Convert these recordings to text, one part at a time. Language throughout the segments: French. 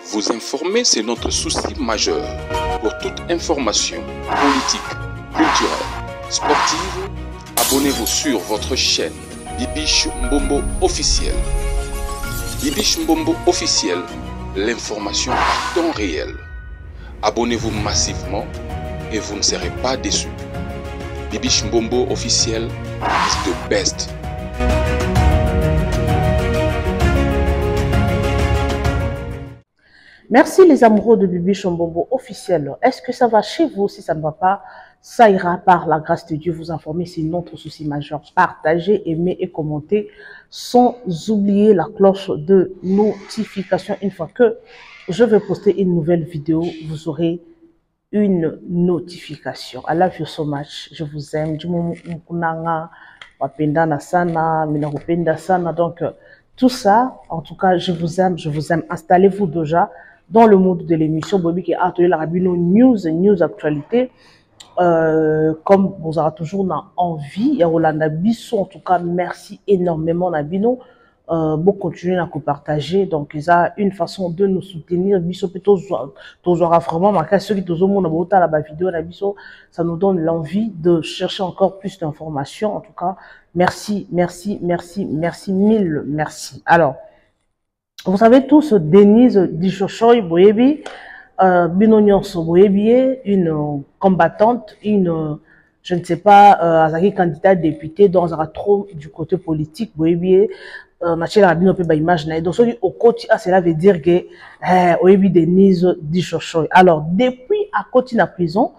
Vous informer, c'est notre souci majeur. Pour toute information politique, culturelle, sportive, abonnez-vous sur votre chaîne Bibiche Mbombo officiel. Bibiche Mbombo officiel, l'information à temps réel. Abonnez-vous massivement et vous ne serez pas déçus. Bibiche Mbombo officiel is the best. Merci les amoureux de Bibiche Mbombo officiel. Est-ce que ça va chez vous? Si ça ne va pas, ça ira par la grâce de Dieu. Vous informer, c'est notre souci majeur. Partagez, aimez et commentez sans oublier la cloche de notification. Une fois que je vais poster une nouvelle vidéo, vous aurez une notification. I love you so much. Je vous aime. Donc, tout ça, en tout cas, je vous aime, je vous aime. Installez-vous déjà dans le mode de l'émission Bobby qui a atelier la Rabino news actualité. Comme vous aurez toujours envie, il y a Rolanda Bisso, en tout cas, merci énormément Nabino. Bon, continuer à partager. Donc, ça une façon de nous soutenir. Bisso, vraiment, ceux qui la vidéo, ça nous donne l'envie de chercher encore plus d'informations. En tout cas, merci, merci, merci, merci, mille merci. Alors, vous savez tous, Denise Dishochoy Boyebi, Binonion Soboyebi, une combattante, une, je ne sais pas, candidate député, dans un trop du côté politique, Boyebi, Machel Rabino peut imaginer. Donc, au côté, cela veut dire que, Boyebi Denise Dishochoy. Alors, depuis à côté de la prison,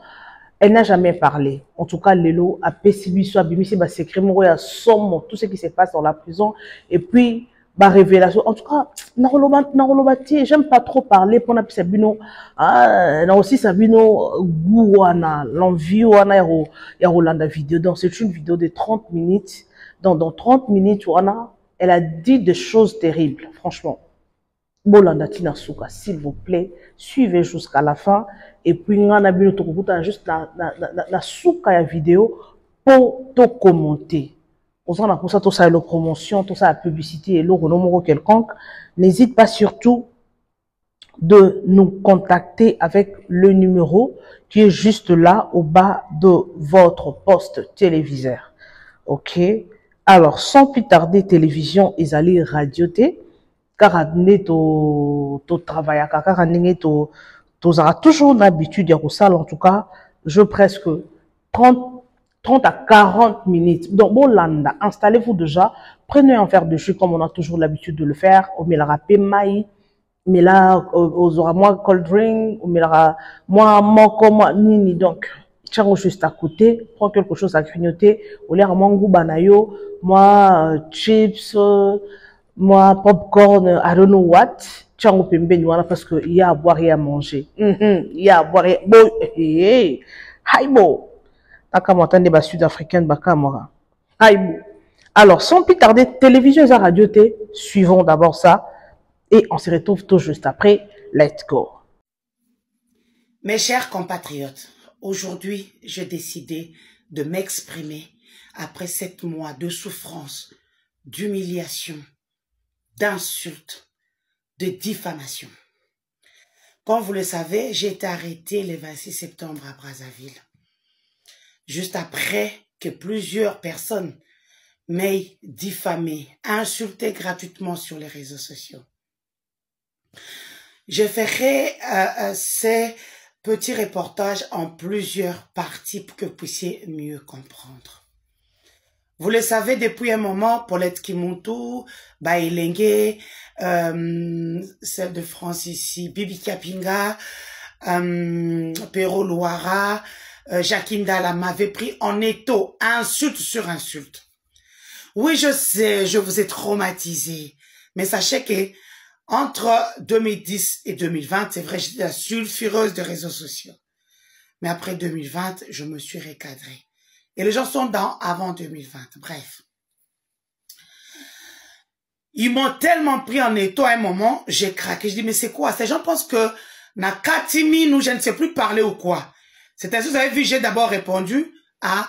elle n'a jamais parlé. En tout cas, Lelo a pécibi soit bimisi, bah, secret, à somme, tout ce qui se passe dans la prison. Et puis, bah, révélation. En tout cas, Narolobati, j'aime pas trop parler pour la Sabino. Ah, aussi Sabino, Gouana, l'envie, Wana, Yarolanda vidéo. Donc, c'est une vidéo de 30 minutes. Dans 30 minutes, Wana, elle a dit des choses terribles, franchement. Bolanda Tina Souka, s'il vous plaît, suivez jusqu'à la fin. Et puis, on a juste la souka ya vidéo pour te commenter. Pour ça, tout ça, la promotion, tout ça, la publicité et le renom quelconque. N'hésite pas surtout de nous contacter avec le numéro qui est juste là au bas de votre poste téléviseur. Ok? Alors, sans plus tarder, télévision et aller radioter. Car to travail, car aura toujours l'habitude de ça, en tout cas, je presque 30 à 40 minutes. Donc, bon, landa, installez-vous déjà, prenez un verre de jus comme on a toujours l'habitude de le faire. On met la râpée maï, mais là, on aura moins cold drink, on met la moins nini. Donc, tiens juste à côté, prends quelque chose à grignoter, on l'air mangou banayo, moi, chips, moi, popcorn, I don't know what. Tiens au pembe, parce qu'il y a à boire et à manger. Il y a à boire et bon, hey, bon. Des sud-africaines, alors, sans plus tarder, télévision et radio T, suivons d'abord ça. Et on se retrouve tout juste après. Let's go. Mes chers compatriotes, aujourd'hui, j'ai décidé de m'exprimer après 7 mois de souffrance, d'humiliation, d'insultes, de diffamation. Comme vous le savez, j'ai été arrêté le 26 septembre à Brazzaville. Juste après que plusieurs personnes m'aient diffamé, insulté gratuitement sur les réseaux sociaux. Je ferai ces petits reportages en plusieurs parties pour que vous puissiez mieux comprendre. Vous le savez, depuis un moment, Paulette Kimuntu, Bailenge, celle de France ici, Bibi Kapinga, Pero Louara, Jacqueline Dalla m'avait pris en étau, insulte sur insulte. Oui, je sais, je vous ai traumatisé, mais sachez que entre 2010 et 2020, c'est vrai, j'étais la sulfureuse des réseaux sociaux. Mais après 2020, je me suis recadrée. Et les gens sont dans avant 2020. Bref. Ils m'ont tellement pris en étau à un moment, j'ai craqué. Je dis, mais c'est quoi? Ces gens pensent que na Katimi, nous, je ne sais plus parler ou quoi. C'est ainsi que vous avez vu, j'ai d'abord répondu à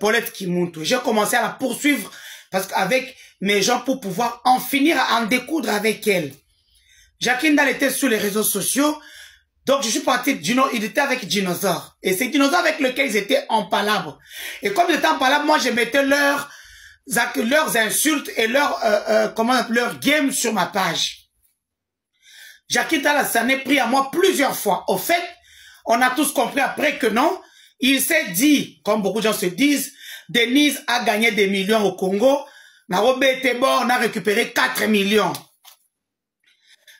Paulette Kimuntu. J'ai commencé à la poursuivre parce qu'avec mes gens pour pouvoir en finir à en découdre avec elle. Jackie Ndala était sur les réseaux sociaux. Donc, je suis parti, il était avec Dinosaure. Et c'est Dinosaure avec lequel ils étaient en palabre. Et comme ils étaient en palabre, moi, je mettais leurs insultes et leur game sur ma page. Jackie Ndala s'en est pris à moi plusieurs fois. Au fait, on a tous compris après que non. Il s'est dit, comme beaucoup de gens se disent, Denise a gagné des millions au Congo. Narobe était bon, on a récupéré 4 millions.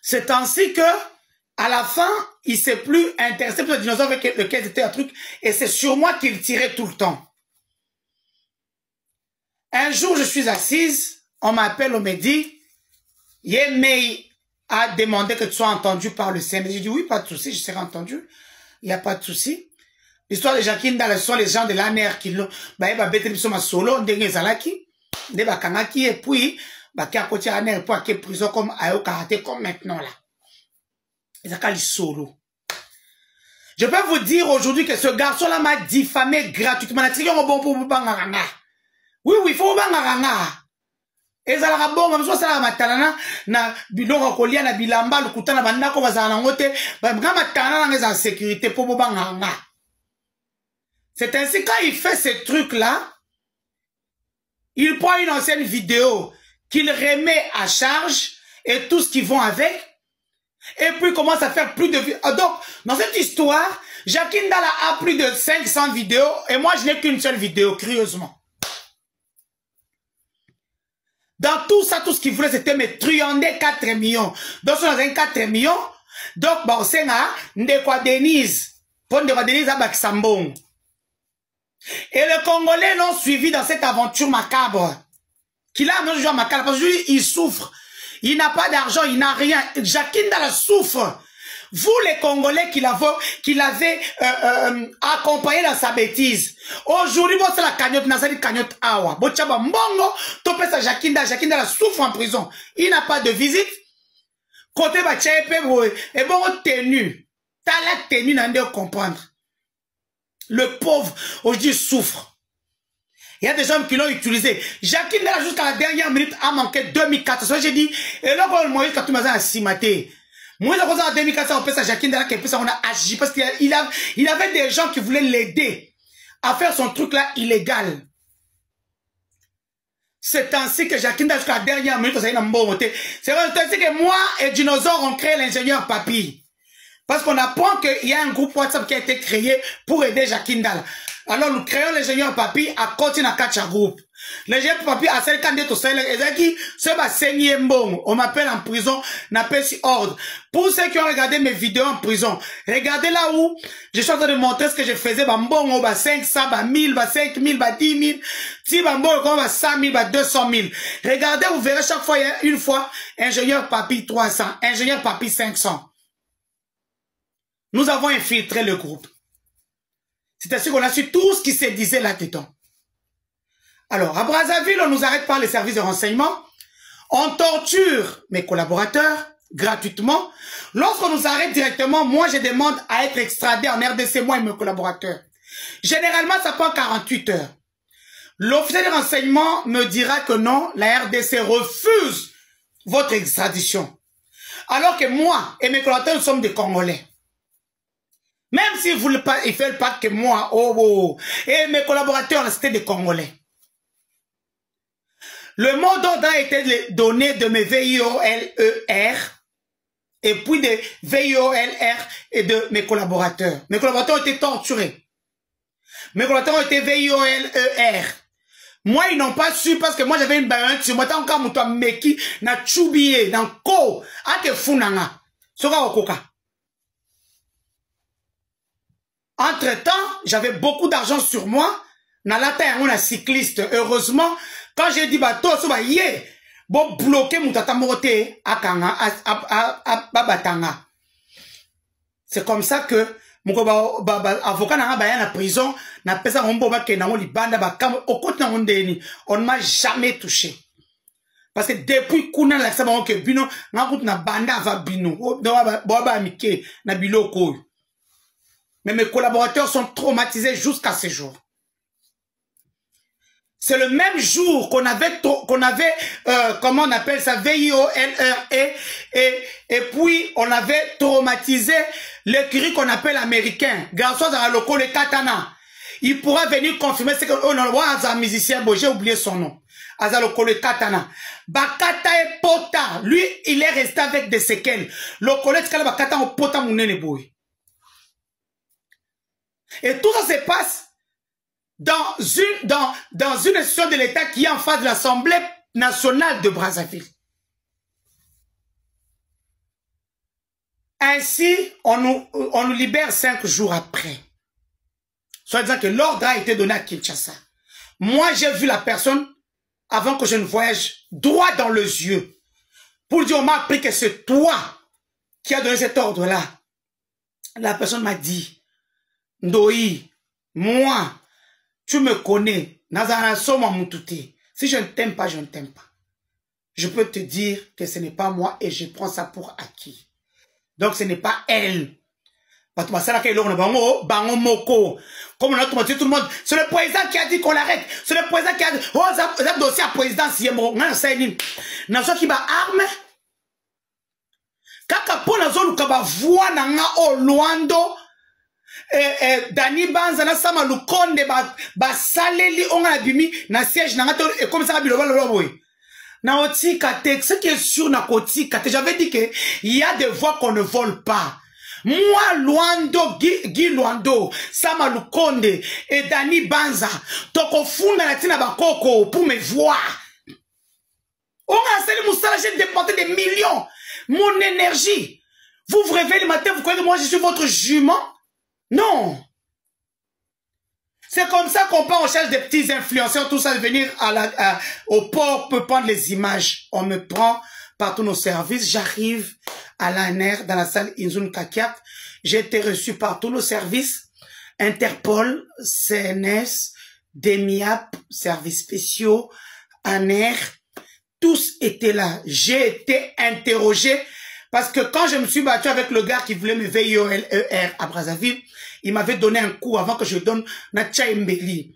C'est ainsi que, à la fin, il s'est plus intéressé pour le dinosaure avec lequel c'était un truc, et c'est sur moi qu'il tirait tout le temps. Un jour, je suis assise, on m'appelle, on me dit, Yemei a demandé que tu sois entendu par le CM. J'ai dit, oui, pas de souci, je serai entendu. Il n'y a pas de souci. L'histoire de Jackie Ndala, ce sont les gens de l'ANR qui l'ont, solo, et puis, qui a côté ANR, et puis, qui est prison comme Ayo Karaté, comme maintenant là. Solo. Je peux vous dire aujourd'hui que ce garçon-là m'a diffamé gratuitement. Oui, il faut bangaranga. Et ça la bon, même ça la matalana na biloko kolia na bilamba lukuta na banda ko bazana ngote, ba matana na en sécurité pour bangaranga. C'est ainsi quand il fait ces trucs-là, il prend une ancienne vidéo qu'il remet à charge et tout ce qui vont avec. Et puis il commence à faire plus de vidéos. Donc, dans cette histoire, Jackie Ndala a plus de 500 vidéos et moi je n'ai qu'une seule vidéo, curieusement. Dans tout ça, tout ce qu'il voulait, c'était me truander 4 millions. Donc, on a 4 millions. Donc, c'est Ndekwa Denise. Pour Ndekwa Denise à Baksambong. Et les Congolais l'ont suivi dans cette aventure macabre. Qu'il a même joué à macabre. Parce que lui, il souffre. Il n'a pas d'argent, il n'a rien. Jackie Ndala souffre. Vous, les Congolais qui l'avez accompagné dans sa bêtise. Aujourd'hui, c'est la cagnotte, Nazali cagnotte awa. Bochaba mbongo, topé sa Jackie Ndala souffre en prison. Il n'a pas de visite. Côté bachepe, et bon, tenu. T'as la tenue, n'a pas comprendre. Le pauvre, aujourd'hui, souffre. Il y a des gens qui l'ont utilisé. Jackie Ndala, jusqu'à la dernière minute, a manqué 2400. J'ai dit, et là, pour le moyen, quand tu m'as assimaté. Moi, en 2004, on peut ça, Jackie Ndala, on a agi parce qu'il avait des gens qui voulaient l'aider à faire son truc là illégal. C'est ainsi que Jackie Ndala, jusqu'à la dernière minute, c'est ainsi que moi et Dinosaure ont créé l'ingénieur Papy. Parce qu'on apprend qu'il y a un groupe WhatsApp qui a été créé pour aider Jackie Ndala. Alors nous créons l'ingénieur Papy à continuer à catch groupe. L'ingénieur Papy a celle candidat au salaire et qui se va saigner bon. On m'appelle en prison, n'appelle si ordre. Pour ceux qui ont regardé mes vidéos en prison, regardez là où je suis en train de montrer ce que je faisais. Bon, 500, 1000, 5000, 10 000. Si bon, 100 000, 200 000. Regardez, vous verrez chaque fois, une fois, ingénieur Papy 300, ingénieur Papy 500. Nous avons infiltré le groupe. C'est ainsi qu'on a su tout ce qui se disait là-dedans. Alors, à Brazzaville, on nous arrête par les services de renseignement. On torture mes collaborateurs gratuitement. Lorsqu'on nous arrête directement, moi, je demande à être extradé en RDC, moi et mes collaborateurs. Généralement, ça prend 48 heures. L'officier de renseignement me dira que non, la RDC refuse votre extradition. Alors que moi et mes collaborateurs, nous sommes des Congolais. Même s'ils ne veulent pas que moi, et mes collaborateurs, c'était des Congolais. Le mot d'ordre a été donné de mes VIOLER et puis de VIOLR et de mes collaborateurs. Mes collaborateurs ont été torturés. Mes collaborateurs ont été VIOLER. Moi, ils n'ont pas su parce que moi, j'avais une bagnole sur moi. Tant que meki na choubié, na ko, ake funanga. Soka okoka. Entre-temps, j'avais beaucoup d'argent sur moi. Na lata on a cycliste. Heureusement, quand j'ai dit bateau, so ba yé, bon bloquer moutata morote à Kanga, à Babatanga. C'est comme ça que mon avocat n'a pas en prison, n'a pas ça on boba que na on libanda ba kam au côté na on deni, on ne m'a jamais touché. Parce que depuis kuna la ça que bino na route na banda va bino, boba mike na biloko. Mais mes collaborateurs sont traumatisés jusqu'à ce jour. C'est le même jour qu'on avait, comment on appelle ça, VIOLR, et puis on avait traumatisé l'écurie qu'on appelle américain. Garçon dans le local, le katana. Il pourra venir confirmer ce qu'on a voit un musicien, bon, j'ai oublié son nom. Azaloko le katana. Bakata et pota. Lui, il est resté avec des séquelles. Le collège kala bakata au pota mounene boy. Et tout ça se passe dans une institution de l'État qui est en face de l'Assemblée nationale de Brazzaville. Ainsi, on nous libère 5 jours après. Soit disant que l'ordre a été donné à Kinshasa. Moi, j'ai vu la personne avant que je ne voyage droit dans les yeux pour dire, on m'a appris que c'est toi qui as donné cet ordre-là. La personne m'a dit, Ndoi, moi, tu me connais. Si je ne t'aime pas, je ne t'aime pas. Je peux te dire que ce n'est pas moi et je prends ça pour acquis. Donc ce n'est pas elle. Comme on a automatisé tout le monde. C'est le président qui a dit qu'on l'arrête. C'est le président qui a dit, oh, ça dossier à président, si n'a qui va arme. Kaka po na zolu kaba voix na nga o Luando. Dani Banza na sama lukonde ba saleli onga bimi na siège na ngato et comme ça biloba boy. Na oti kate, ce qui est sûr na koti kate, j'avais dit que il y a des voix qu'on ne vole pas. Moi Luando Guy Luando, sama lukonde et Dani Banza, toko funda na tina bakoko pour me voir. Onga seli musala, j'ai dépensé des millions, mon énergie. Vous vous réveillez le matin, vous croyez que moi je suis votre jument? Non. C'est comme ça qu'on part en charge des petits influenceurs, tout ça, de venir au port pour prendre les images. On me prend par tous nos services. J'arrive à l'ANR dans la salle Inzun Kakiat. J'ai été reçu par tous nos services. Interpol, CNS, DEMIAP, services spéciaux, ANR. Tous étaient là. J'ai été interrogé. Parce que quand je me suis battu avec le gars qui voulait me VIOLER à Brazzaville, il m'avait donné un coup avant que je donne Natcha Mbeli.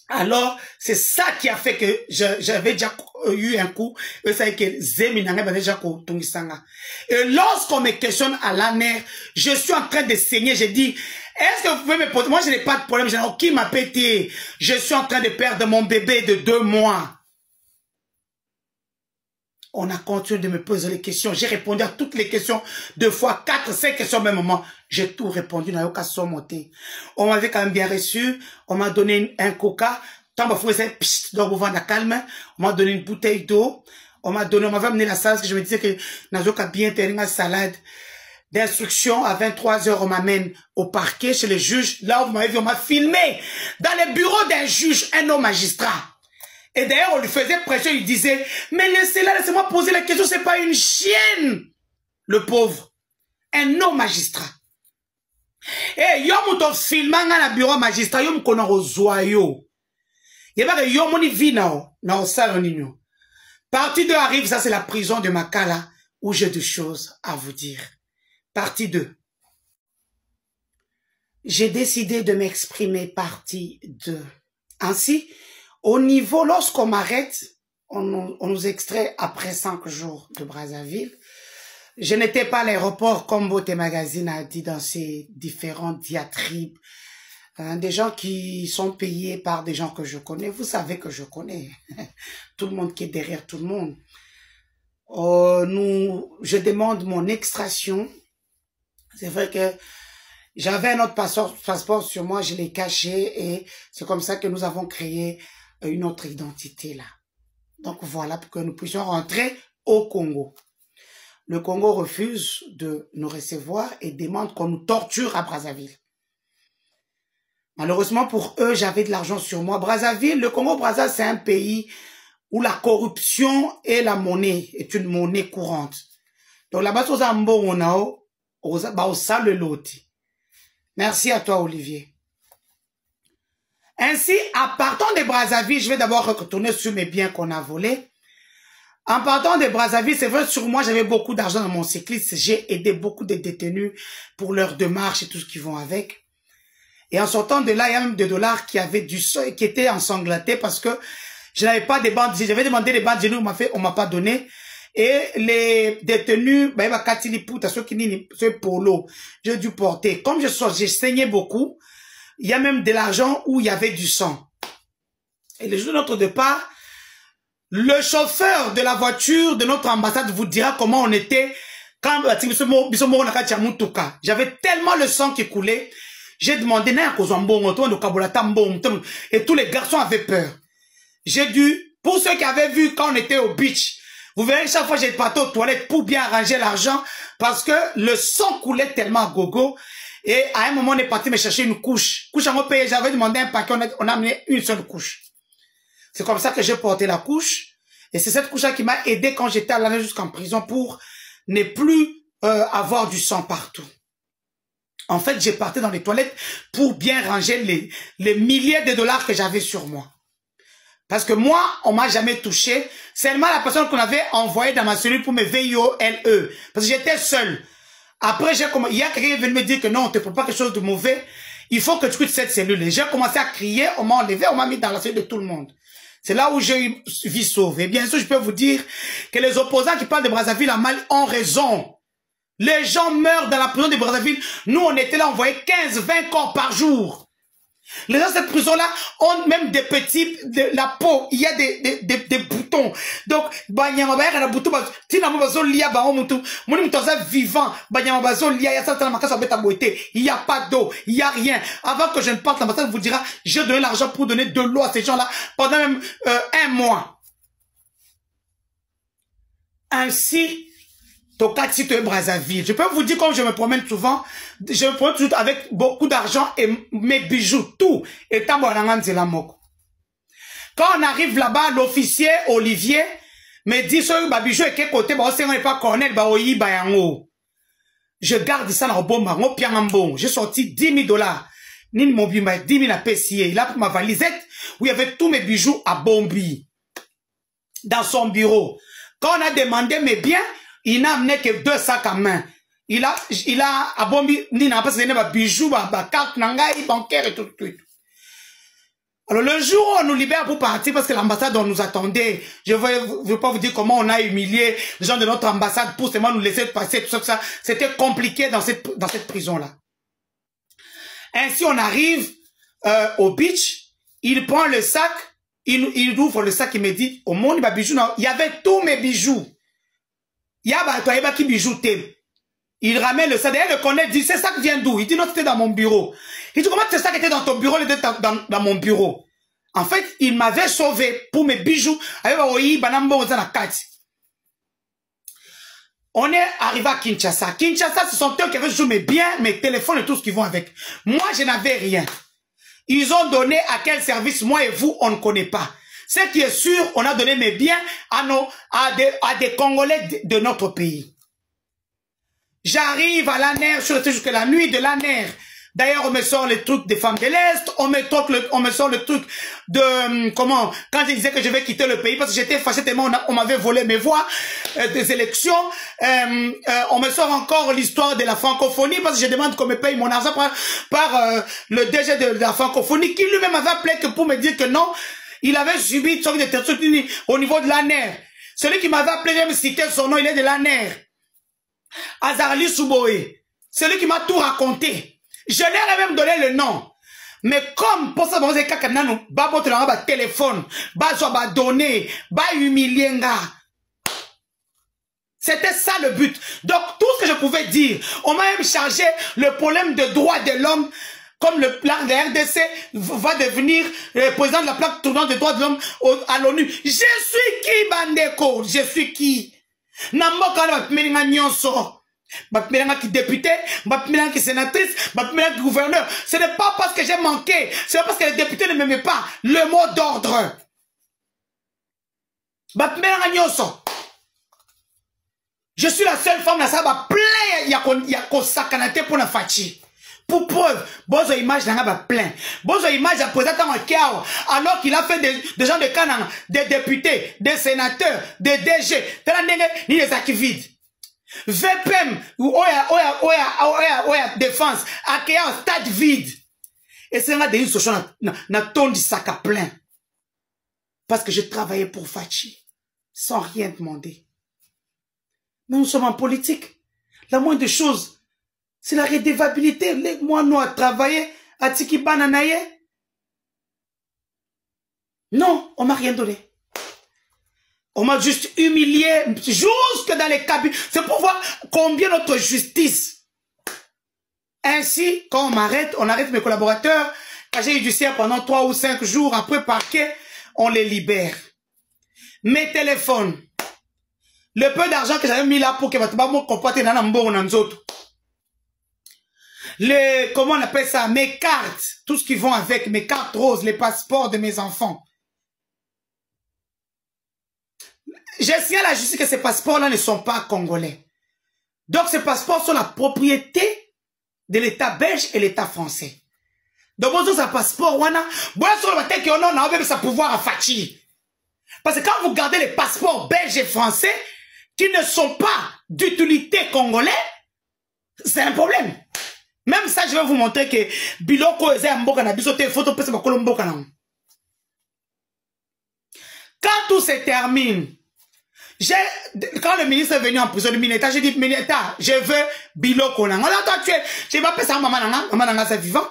Alors, c'est ça qui a fait que j'avais déjà eu un coup. Et ça que Zeminanga avait déjà Tungisanga. Et lorsqu'on me questionne à l'ANR, je suis en train de saigner. J'ai dit, est-ce que vous pouvez me poser? Moi, je n'ai pas de problème. J'ai dit, qui m'a pété? Je suis en train de perdre mon bébé de 2 mois. On a continué de me poser les questions. J'ai répondu à toutes les questions 2 fois, 4, 5 questions au même moment. J'ai tout répondu. On m'avait quand même bien reçu. On m'a donné un coca. Tant que je donc vous vendez calme. On m'a donné une bouteille d'eau. On m'avait amené la salle parce que je me disais que Nazoka bien terminé ma salade d'instruction. À 23 h, on m'amène au parquet chez les juges. Là, vous m'avez vu, on m'a filmé dans les bureaux d'un juge, un homme magistrat. Et d'ailleurs, on lui faisait pression, il disait, mais laissez-la, laissez-moi poser la question, c'est pas une chienne. Le pauvre. Un homme magistrat. Et yo mouton filmant dans le bureau magistrat, yo m'kono rozoyo. Y'a pas que yo moni vi na o salon nino. Partie 2 arrive, ça c'est la prison de Makala, où j'ai deux choses à vous dire. Partie 2. J'ai décidé de m'exprimer partie 2. Ainsi, au niveau, lorsqu'on m'arrête, on nous extrait après 5 jours de Brazzaville. Je n'étais pas à l'aéroport comme Beauté Magazine a dit dans ses différentes diatribes. Des gens qui sont payés par des gens que je connais. Vous savez que je connais. Tout le monde qui est derrière tout le monde. Je demande mon extraction. C'est vrai que j'avais un autre passeport sur moi, je l'ai caché et c'est comme ça que nous avons créé une autre identité là. Donc voilà, pour que nous puissions rentrer au Congo. Le Congo refuse de nous recevoir et demande qu'on nous torture à Brazzaville. Malheureusement pour eux, j'avais de l'argent sur moi. Brazzaville, le Congo-Brazzaville, c'est un pays où la corruption et la monnaie est une monnaie courante. Donc là-bas, merci à toi, Olivier. Ainsi, en partant de Brazzaville, je vais d'abord retourner sur mes biens qu'on a volés. En partant de Brazzaville, c'est vrai, sur moi, j'avais beaucoup d'argent dans mon cycliste. J'ai aidé beaucoup de détenus pour leurs démarches et tout ce qui vont avec. Et en sortant de là, il y a même des dollars qui avaient du sang et qui étaient ensanglantés parce que je n'avais pas de bandes. J'avais demandé des bandes, on m'a pas donné. Et les détenus, ceux qui n'ont ce polo, j'ai dû porter. Comme j'ai saigné beaucoup, il y a même de l'argent où il y avait du sang. Et le jour de notre départ, le chauffeur de la voiture de notre ambassade vous dira comment on était quand j'avais tellement le sang qui coulait. J'ai demandé et tous les garçons avaient peur. J'ai dû, pour ceux qui avaient vu quand on était au beach, vous verrez chaque fois j'ai parti aux toilettes pour bien arranger l'argent parce que le sang coulait tellement à gogo. Et à un moment on est parti me chercher une couche. Couche en payé, j'avais demandé un paquet, on a amené une seule couche. C'est comme ça que j'ai porté la couche. Et c'est cette couche-là qui m'a aidé quand j'étais allé jusqu'en prison pour ne plus avoir du sang partout. En fait, j'ai parti dans les toilettes pour bien ranger les milliers de dollars que j'avais sur moi. Parce que moi, on m'a jamais touché. Seulement la personne qu'on avait envoyée dans ma cellule pour me VIOLE. Parce que j'étais seul. Après, il y a quelqu'un qui venu me dire que non, on te prépare quelque chose de mauvais. Il faut que tu quittes cette cellule. Et j'ai commencé à crier, on m'a enlevé, on m'a mis dans la cellule de tout le monde. C'est là où j'ai eu vie sauve. Et bien sûr, je peux vous dire que les opposants qui parlent de Brazzaville en Mali ont raison. Les gens meurent dans la prison de Brazzaville. Nous, on était là, on voyait 15-20 corps par jour. Les gens de cette prison-là ont même des petits, la peau, il y a des boutons. Donc, il n'y a pas d'eau, il n'y a rien. Avant que je ne parte, l'ambassade vous dira, j'ai donné l'argent pour donner de l'eau à ces gens-là pendant même 1 mois. Ainsi, Tokati to Brazzaville. Je peux vous dire, comme je me promène souvent, je me promène toujours avec beaucoup d'argent et mes bijoux, tout. Et quand on arrive là-bas, l'officier Olivier me dit, ce bijou est quel côté, n'est pas cornel, je garde ça dans le bon, j'ai sorti 10 000 $. Ni mon bimba, 10 000 à Pessier. Il a pris ma valisette où il y avait tous mes bijoux à Bombi. Dans son bureau. Quand on a demandé mes biens, il n'a amené que 2 sacs à main. Il a à Bombi, il n'a pas des bijoux, carte nangai, bancaire et tout. Alors le jour où on nous libère pour partir, parce que l'ambassade on nous attendait, je ne veux pas vous dire comment on a humilié les gens de notre ambassade pour seulement nous laisser passer, tout ça. C'était compliqué dans cette prison-là. Ainsi on arrive au beach, il prend le sac, il ouvre le sac, il me dit, au monde, il y avait tous mes bijoux. Il y a qui bijoux. Il ramène le sac. D'ailleurs, le connaît, dit, ce sac vient d'où? Il dit, non, c'était dans mon bureau. Il dit, comment ce sac était dans ton bureau? Il était dans mon bureau. En fait, il m'avait sauvé pour mes bijoux. On est arrivé à Kinshasa. Kinshasa, ce sont eux qui avaient toujours mes biens, mes téléphones et tout ce qui vont avec. Moi, je n'avais rien. Ils ont donné à quel service, moi et vous, on ne connaît pas. Ce qui est sûr, on a donné mes biens à des Congolais de notre pays. J'arrive à l'ANER, je suis resté jusqu'à la nuit de l'ANER. D'ailleurs, on me sort le truc des femmes de l'Est, on me sort le truc de, quand je disais que je vais quitter le pays, parce que j'étais fâché tellement on m'avait volé mes voix, des élections, on me sort encore l'histoire de la francophonie, parce que je demande qu'on me paye mon argent par le DG de la francophonie, qui lui-même m'avait appelé que pour me dire que non, il avait subi une sorte de terreur au niveau de l'ANER. Celui qui m'avait appelé, je vais me citer son nom, il est de l'ANER. Azarli Souboé. Celui qui m'a tout raconté. Je leur ai même donné le nom. Mais comme pour ça, téléphone, donné, humilier. C'était ça le but. Donc tout ce que je pouvais dire, on m'a même chargé le problème de droits de l'homme. Comme le plan de la RDC va devenir le président de la plaque tournante des droits de l'homme à l'ONU. Je suis qui, Bandeko? Je suis qui? Namboka Bapmelinga Nyonso. Bapmelinga qui député, Bapmelinga qui sénatrice, Bapmelinga qui gouverneur. Ce n'est pas parce que j'ai manqué, c'est parce que les députés ne m'aimaient pas. Le mot d'ordre. Bapmelinga Nyonso. Je suis la seule femme dans ça, plein, il y a qu'on sakanate pour la fachi. Pour preuve, bonne image n'a pas plein. Bonne image à présenter en Kiao, alors qu'il a fait des gens de Canaan, des députés, des sénateurs, des DG, ni les activides. VPM, Oya, défense, à Kiao, stade vide. Et c'est un des solutions na ton du sac à plein. Parce que je travaillais pour Fachi. Sans rien demander. Mais nous sommes en politique. La moindre des choses, c'est la redevabilité. Moi, nous, à travailler à Tiki Bananaye. Non, on m'a rien donné. On m'a juste humilié jusque dans les cabines. C'est pour voir combien notre justice. Ainsi, quand on arrête mes collaborateurs, quand j'ai eu du CR pendant 3 ou 5 jours, après parquet, on les libère. Mes téléphones, le peu d'argent que j'avais mis là pour que votre maman comporte dans un autre. Comment on appelle ça? Mes cartes, tout ce qui vont avec, mes cartes roses, les passeports de mes enfants. J'ai signé à la justice que ces passeports-là ne sont pas congolais. Donc ces passeports sont la propriété de l'État belge et l'État français. Donc bon, ça passeport, wana, bon sur le matin qu'on a même sa pouvoir à Fachi. Parce que quand vous gardez les passeports belges et français qui ne sont pas d'utilité congolais, c'est un problème. Même ça, je vais vous montrer que Biloko est un mboka na bisote photo pese bakolo mboka na. Quand tout se termine, quand le ministre est venu en prison de Mineta, j'ai dit Mineta, je veux Biloko na. Alors toi tu es, je vais pas ça maman nanga c'est vivant,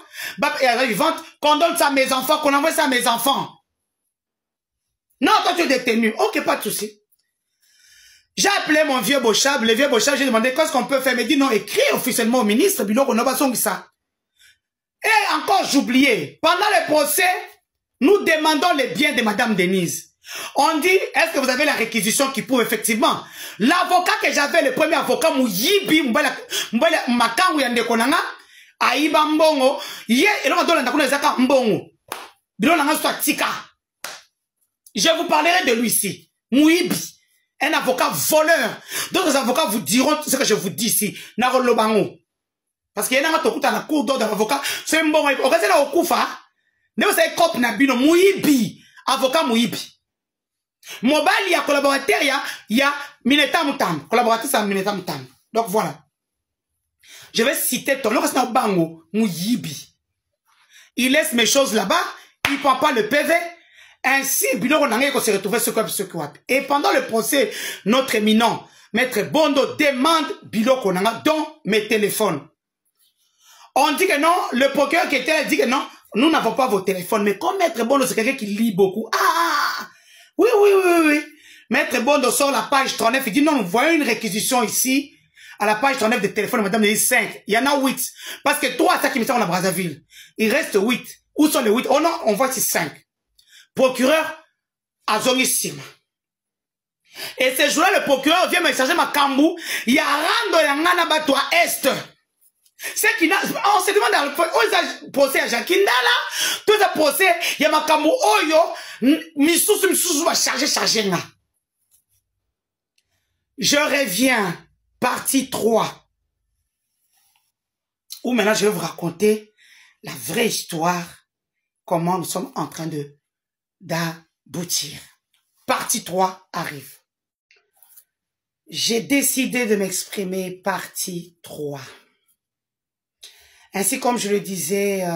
elle est vivante, qu'on donne ça à mes enfants, qu'on envoie ça à mes enfants. Non, toi tu es détenu. OK, pas de souci. J'ai appelé mon vieux Bochab, le vieux Bochab, j'ai demandé qu'est-ce qu'on peut faire. Il m'a dit non, écris officiellement au ministre, Biloko n'a pas son ça. Et encore, j'oubliais, pendant le procès, nous demandons les biens de Madame Denise. On dit, est-ce que vous avez la réquisition qui prouve effectivement? L'avocat que j'avais, le premier avocat, Mouyibi, Makangu Yandekonanga, Aïba Mbongo, et l'on donne la Zaka Mbongo. Biloko soit Tika. Je vous parlerai de lui ici. Mouyibi. Un avocat voleur. D'autres avocats vous diront ce que je vous dis ici. Parce qu'il y a un cours d'ordre d'avocat. C'est un bon. On reste là au Koufa. Ne vous savez pas Nabino Mouibi. Avocat Mouibi. Mobile, il y a collaborateur, il y a Mineta Moutam. Collaborateur, c'est Mineta Moutam. Donc voilà. Je vais citer ton nom. C'est un bango. Mouibi. Il laisse mes choses là-bas. Il ne prend pas le PV. Ainsi, Biloko Nangé s'est retrouvé ce quoi. Et pendant le procès, notre éminent, Maître Bondo demande Biloko Nanga dans mes téléphones. On dit que non, le procureur qui était là dit que non, nous n'avons pas vos téléphones. Mais comme Maître Bondo, c'est quelqu'un qui lit beaucoup. Ah, oui. Maître Bondo sort la page 39, il dit non, nous voyons une réquisition ici, à la page 39 des téléphones, madame, il dit 5. Il y en a 8. Parce que 3, ça qui me semble à Brazzaville. Il reste 8. Où sont les 8? Oh non, on voit ici 5. Procureur Azongissima. Et ce jour-là, le procureur vient me charger ma kambou. Il y a rando yangana bato à Est. C'est qui n'a, on se demande dans le procès à Jacquinda là. Tout ce procès, il y a ma kambou oyo. Missous va charger nga. Je reviens. Partie 3. Où maintenant je vais vous raconter la vraie histoire. Comment nous sommes en train d'aboutir. Partie 3 arrive. J'ai décidé de m'exprimer partie 3. Ainsi comme je le disais,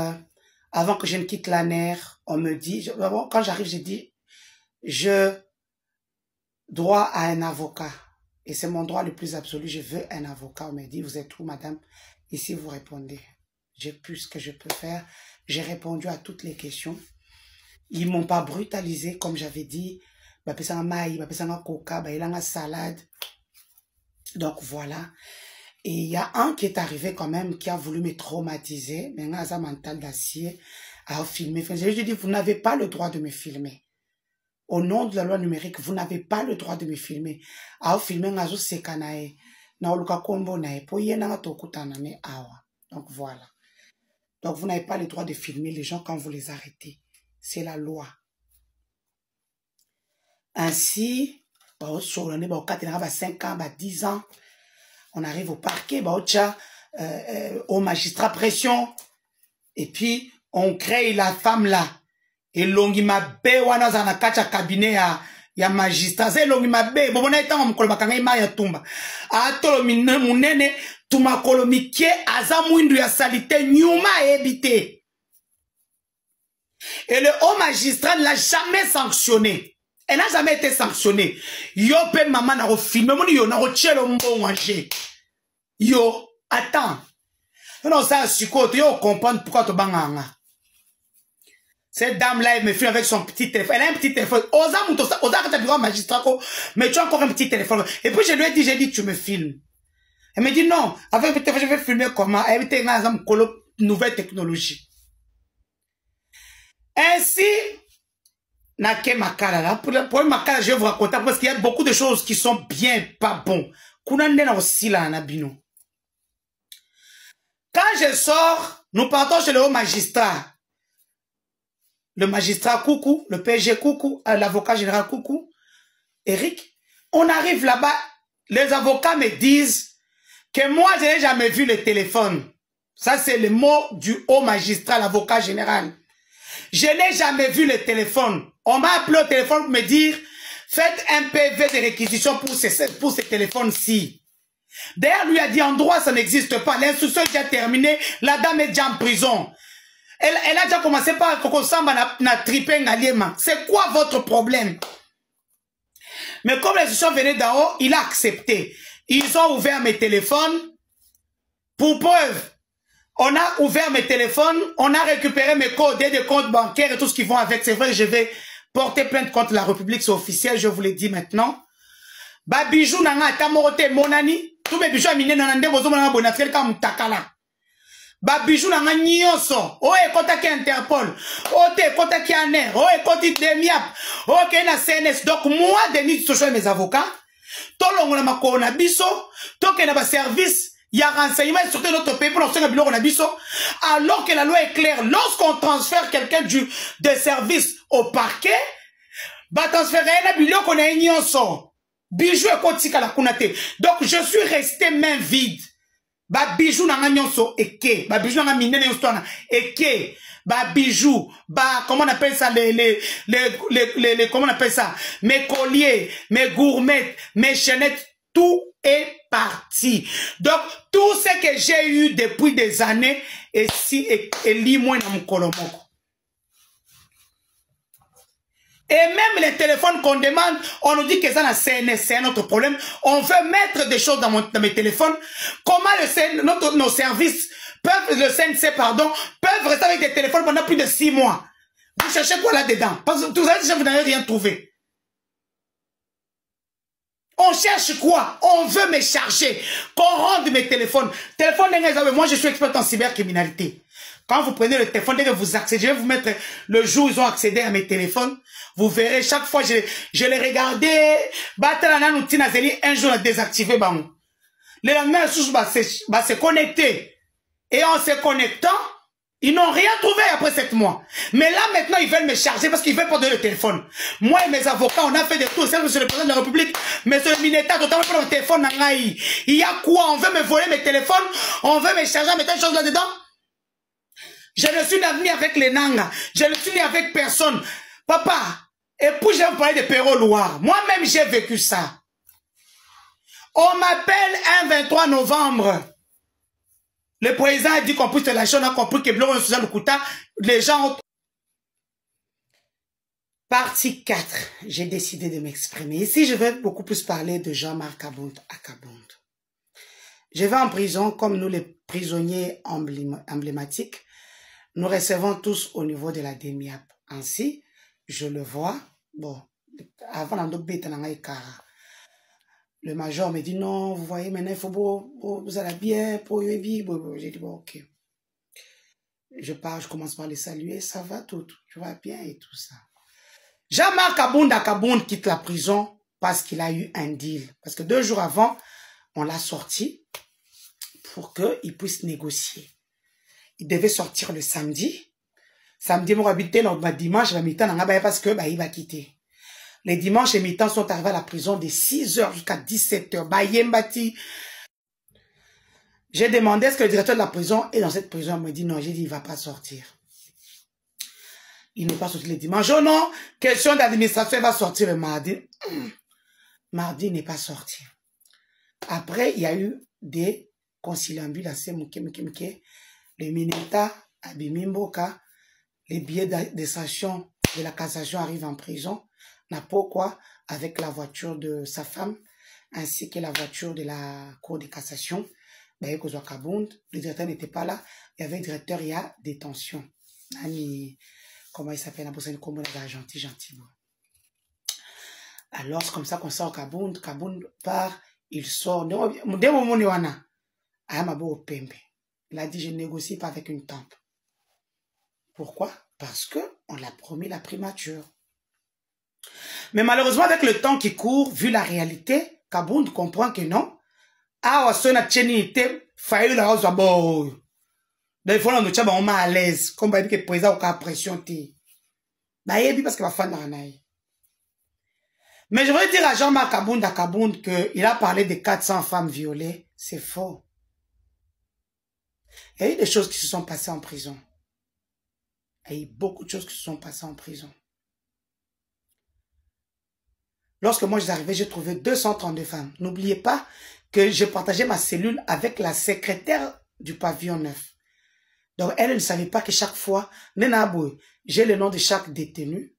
avant que je ne quitte la NER, on me dit, quand j'arrive, j'ai dit, je droit à un avocat. Et c'est mon droit le plus absolu, je veux un avocat. On m'a dit, vous êtes où, madame? Ici, vous répondez. J'ai pu ce que je peux faire. J'ai répondu à toutes les questions. Ils m'ont pas brutalisé, comme j'avais dit. Bapesanga maï, bapesanga coca, bailanga salade. Donc voilà. Et il y a un qui est arrivé quand même, qui a voulu me traumatiser. Mais un mental d'acier à filmer. Je lui ai dit, vous n'avez pas le droit de me filmer. Au nom de la loi numérique, vous n'avez pas le droit de me filmer. À filmer ngazo sekanae. Na oluka kombo nae. Po yena tokutana ne awa. Donc voilà. Donc vous n'avez pas le droit de filmer les gens quand vous les arrêtez. C'est la loi. Ainsi, sur le nez, 5 ans, 10 ans, on arrive au parquet, au magistrat pression, et puis on crée la femme là. Et longi mabe wana za na kacha cabinet ya magistrat. C'est longi mabe, bon on a été en kolobakanga ima ya tumba. Atolo munene tumakolo mikie aza mwindu ya salite nyuma ebite. Et le haut magistrat ne l'a jamais sanctionné. Elle n'a jamais été sanctionnée. Yo pe maman na filmé mon yo na chelo mbonganger. Yo attends. Non ça suko yo comprendre pourquoi to banganga. Cette dame-là, elle me filme avec son petit téléphone. Elle a un petit téléphone. Osa quand tu as magistrat, mais tu as encore un petit téléphone. Et puis je lui ai dit, tu me filmes. Elle me dit non, avec le téléphone, je vais filmer comment. Elle était une nouvelle technologie. Ainsi, Nake Makala, pour Makala, je vais vous raconter parce qu'il y a beaucoup de choses qui sont bien pas bon. Kounandena aussi là, Nabino. Quand je sors, nous partons chez le haut magistrat. Le magistrat Coucou, le PG Coucou, l'avocat général Coucou, Eric, on arrive là-bas, les avocats me disent que moi, je n'ai jamais vu le téléphone. Ça, c'est le mot du haut magistrat, l'avocat général. Je n'ai jamais vu le téléphone. On m'a appelé au téléphone pour me dire, faites un PV de réquisition pour ce téléphone-ci. D'ailleurs, lui a dit, en droit, ça n'existe pas. L'instruction est déjà terminée, la dame est déjà en prison. Elle a déjà commencé par Koko Samba na tripé ngaliema. C'est quoi votre problème? Mais comme les institutions venaient d'en haut, il a accepté. Ils ont ouvert mes téléphones. Pour preuve, on a ouvert mes téléphones, on a récupéré mes codes des comptes bancaires et tout ce qui vont avec. C'est vrai que je vais porter plainte contre la République, c'est officiel, je vous l'ai dit maintenant. Ba bijou nanga tamorote monani, tous mes bijoux aminés nanande bozo monanga bonatrel ka mutakala. Ba bijou nanga nyonso, o ekota ki Interpol, o te ekota ki ANER, o ekoti Demiap, o ke na CNS. Donc moi, Denis Socho et mes avocats, tolongo na makolo na biso, toke na ba service, y a renseignement sur notre pays pour l'enseignement biloko na biso, alors que la loi est claire, lorsqu'on transfère quelqu'un des services au parquet, ba transférer na biloko na nyonso. Bijou ekoti kala kunate. Donc je suis resté main vide. Ba bijou nanga nyonso eke, ba bijou nanga minene nyonso na eke, ba bijou, ba comment on appelle ça comment on appelle ça, mes colliers, mes gourmettes, mes chaînettes, tout est parti. Donc tout ce que j'ai eu depuis des années et si et limoi na mkolomoko. Et même les téléphones qu'on demande, on nous dit que ça c'est un autre problème. On veut mettre des choses dans mes téléphones. Comment nos services peuvent, le CNC, pardon, peuvent rester avec des téléphones pendant plus de 6 mois? Vous cherchez quoi là-dedans? Parce que vous avez déjà, vous n'avez rien trouvé. On cherche quoi? On veut me charger. Qu'on rende mes téléphones. Moi je suis expert en cybercriminalité. Quand vous prenez le téléphone, dès que vous accédez, je vais vous mettre le jour où ils ont accédé à mes téléphones. Vous verrez, chaque fois, je les regardais. Un jour, on a désactivé. Le lendemain, se connecter. Et en se connectant, ils n'ont rien trouvé après 7 mois. Mais là, maintenant, ils veulent me charger parce qu'ils veulent pas donner le téléphone. Moi et mes avocats, on a fait des tours. C'est monsieur le président de la République. Monsieur le Mineta, notamment pour le téléphone. Il y a quoi? On veut me voler mes téléphones. On veut me charger, mettre des choses là-dedans. Je ne suis ni avec les Nanga. Je ne suis ni avec personne. Papa, et puis je vais vous parler de Perrault Loire. Moi-même, j'ai vécu ça. On m'appelle un 23 novembre. Le président a dit qu'on puisse te lâcher. On a compris que Blon est le Kouta. Les gens ont... Partie 4. J'ai décidé de m'exprimer. Ici, je vais beaucoup plus parler de Jean-Marc Akabound. Je vais en prison comme nous, les prisonniers emblématiques. Nous recevons tous au niveau de la DEMIAP. Ainsi, je le vois. Bon, avant le major me dit non, vous voyez, maintenant il faut vous allez bien, j'ai dit bon, ok. Je pars, je commence par les saluer, ça va tout va bien et tout ça. Jean-Marc Akabound quitte la prison parce qu'il a eu un deal. Parce que 2 jours avant, on l'a sorti pour qu'il puisse négocier. Il devait sortir le samedi. Samedi, mon habité, dimanche, la mi-temps, parce que il va quitter. Les dimanches et mi-temps sont arrivés à la prison de 6h jusqu'à 17h. J'ai demandé est-ce que le directeur de la prison est dans cette prison. Il me dit non, j'ai dit il ne va pas sortir. Il n'est pas sorti le dimanche. Oh non, question d'administration, il va sortir le mardi. Mardi, il n'est pas sorti. Après, il y a eu des conciliambules assez mouké. Le Mineta, Abimimboka, les billets d'extraction de la cassation arrivent en prison. N'a pourquoi, avec la voiture de sa femme, ainsi que la voiture de la cour de cassation, le directeur n'était pas là. Il y avait le directeur, il y a détention. Comment il s'appelle? Gentil. Alors, c'est comme ça qu'on sort au Kabound. Kabound part, il sort. Il a dit, je ne négocie pas avec une tempe. Pourquoi? Parce qu'on l'a promis la primature. Mais malheureusement, avec le temps qui court, vu la réalité, Kabound comprend que non. Ah, on a failli la hausse à bord. Donc, il faut nous dire, on est à l'aise. Comme on dit que le président a pression. Parce que ma femme n'a rien. Mais je voudrais dire à Jean-Marc Kabound qu'il a parlé de 400 femmes violées. C'est faux. Il y a eu des choses qui se sont passées en prison. Il y a eu beaucoup de choses qui se sont passées en prison. Lorsque moi j'arrivais, j'ai trouvé 232 femmes. N'oubliez pas que j'ai partagé ma cellule avec la secrétaire du pavillon 9. Donc elle ne savait pas que chaque fois, j'ai le nom de chaque détenu,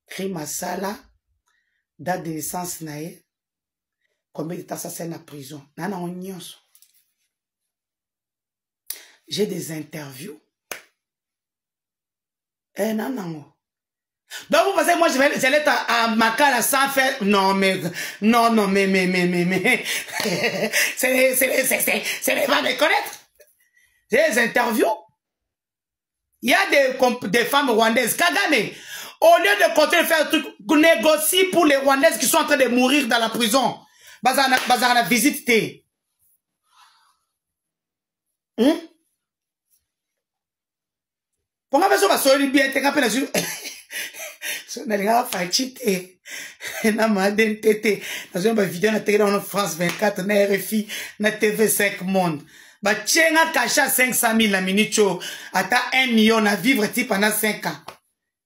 crime à sala, date de naissance nae, combien de temps ça c'est la prison. J'ai des interviews. Donc vous pensez moi je vais être à Makala sans faire non mais c'est pas me connaître. J'ai des interviews. Il y a des femmes rwandaises. Kagame, au lieu de continuer de faire un truc, négocie pour les Rwandaises qui sont en train de mourir dans la prison. Bazar la visite. Pourquoi vous avez sorti bien? Tu as fait sur. Dans une vidéo na télé en France 24 na RFI na TV5 Monde. Ba tchenga cacha 500 000 la minute ata 1 million à vivre pendant 5 ans.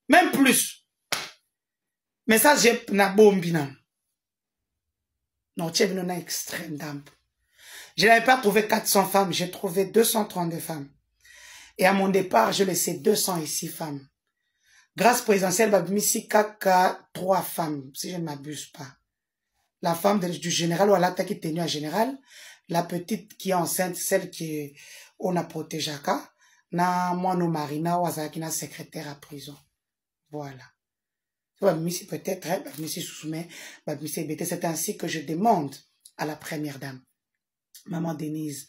Même plus. Mais ça j'ai na bombi nan. Non, tu es venu na extrême dame. Je n'avais pas trouvé 400 femmes, j'ai trouvé 232 femmes. Et à mon départ, je laissais 206 femmes. Grâce présidentielle, Babimisi Kaka, 3 femmes, si je ne m'abuse pas. La femme du général, ou à l'attaque qui est tenue à général, la petite qui est enceinte, celle qui on a protégé, na moi, no Marina, ou Azaki, na secrétaire à prison. Voilà. Babimisi peut-être, Babimisi Soussoumé, Babimisi Bété, c'est ainsi que je demande à la première dame, Maman Denise,